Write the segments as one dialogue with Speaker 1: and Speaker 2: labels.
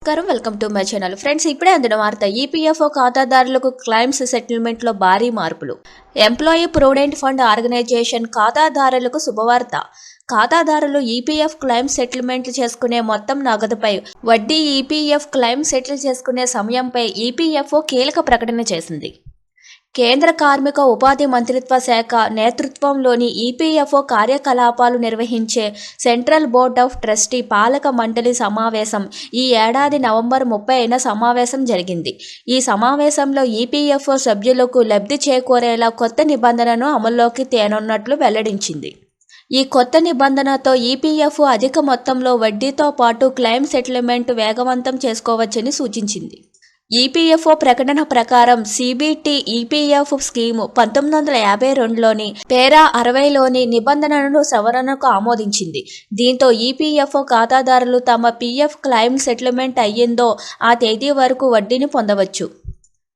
Speaker 1: నమస్కారం, welcome to my channel. Friends, ఇప్పుడే అందిన వార్త. ఈపీఎఫ్ఓ ఖాతాదారులకు క్లైమ్స్ సెటిల్మెంట్లో భారీ మార్పులు. ఎంప్లాయీ ప్రొవిడెంట్ ఫండ్ ఆర్గనైజేషన్ ఖాతాదారులకు శుభవార్త. ఖాతాదారులు ఈపీఎఫ్ క్లైమ్ సెటిల్మెంట్లు చేసుకునే మొత్తం నగదుపై వడ్డీ ఈపీఎఫ్ క్లైమ్ సెటిల్ చేసుకునే సమయంపై ఈపీఎఫ్ఓ కీలక ప్రకటన చేసింది. కేంద్ర కార్మిక ఉపాధి మంత్రిత్వ శాఖ నేతృత్వంలోని ఈపీఎఫ్ఓ కార్యకలాపాలు నిర్వహించే సెంట్రల్ బోర్డ్ ఆఫ్ ట్రస్టీ పాలక మండలి సమావేశం ఈ ఏడాది నవంబర్ 30న సమావేశం జరిగింది. ఈ సమావేశంలో ఈపీఎఫ్ఓ సభ్యులకు లబ్ధి చేకూరేలా కొత్త నిబంధనను అమల్లోకి తేనున్నట్లు వెల్లడించింది. ఈ కొత్త నిబంధనతో ఈపీఎఫ్ఓ అధిక మొత్తంలో వడ్డీతో పాటు క్లెయిమ్ సెటిల్మెంట్ వేగవంతం చేసుకోవచ్చని సూచించింది. ఈపీఎఫ్ఓ ప్రకటన ప్రకారం సీబీటీ ఈపీఎఫ్ స్కీము 1952లోని పేరా 60లోని నిబంధనలను సవరణకు ఆమోదించింది. దీంతో ఈపీఎఫ్ఓ ఖాతాదారులు తమ పీఎఫ్ క్లెయిమ్ సెటిల్మెంట్ అయ్యిందో ఆ తేదీ వరకు వడ్డీని పొందవచ్చు.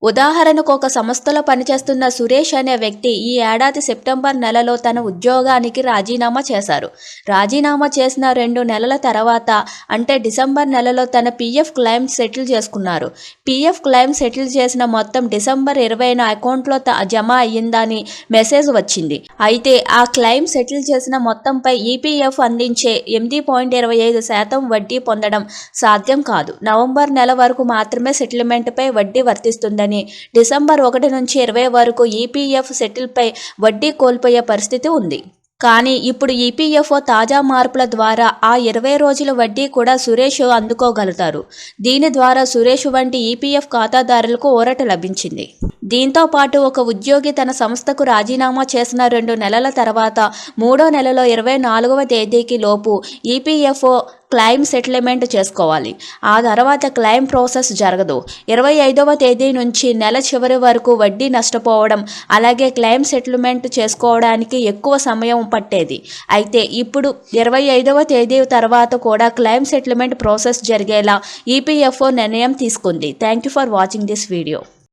Speaker 1: ఉదాహరణకు, ఒక సంస్థలో పనిచేస్తున్న సురేష్ అనే వ్యక్తి ఈ ఏడాది సెప్టెంబర్ నెలలో తన ఉద్యోగానికి రాజీనామా చేశారు. రాజీనామా చేసిన 2 నెలల తర్వాత, అంటే డిసెంబర్ నెలలో తన పీఎఫ్ క్లెయిమ్ సెటిల్ చేసుకున్నారు. పీఎఫ్ క్లెయిమ్ సెటిల్ చేసిన మొత్తం డిసెంబర్ 20న అకౌంట్లో జమ అయ్యిందని మెసేజ్ వచ్చింది. అయితే ఆ క్లెయిమ్ సెటిల్ చేసిన మొత్తంపై ఈపీఎఫ్ అందించే 8.25% వడ్డీ పొందడం సాధ్యం కాదు. నవంబర్ నెల వరకు మాత్రమే సెటిల్మెంట్పై వడ్డీ వర్తిస్తుందని, డిసెంబర్ 1 నుంచి 20 వరకు ఈపీఎఫ్ సెటిల్పై వడ్డీ కోల్పోయే పరిస్థితి ఉంది. కానీ ఇప్పుడు ఈపీఎఫ్ఓ తాజా మార్పుల ద్వారా ఆ 20 రోజుల వడ్డీ కూడా సురేష్ అందుకోగలుగుతారు. దీని ద్వారా సురేష్ వంటి ఈపీఎఫ్ ఖాతాదారులకు ఊరట లభించింది. దీంతో పాటు ఒక ఉద్యోగి తన సంస్థకు రాజీనామా చేసిన 2 నెలల తర్వాత 3వ నెలలో 24వ తేదీకి లోపు ఈపీఎఫ్ఓ క్లెయిమ్ సెటిల్మెంట్ చేసుకోవాలి. ఆ తర్వాత క్లెయిమ్ ప్రాసెస్ జరగదు. 25వ తేదీ నుంచి నెల చివరి వరకు వడ్డీ నష్టపోవడం, అలాగే క్లెయిమ్ సెటిల్మెంట్ చేసుకోవడానికి ఎక్కువ సమయం పట్టేది. అయితే ఇప్పుడు 25వ తేదీ తర్వాత కూడా క్లెయిమ్ సెటిల్మెంట్ ప్రాసెస్ జరిగేలా ఈపీఎఫ్ఓ నిర్ణయం తీసుకుంది. Thank you for watching this video.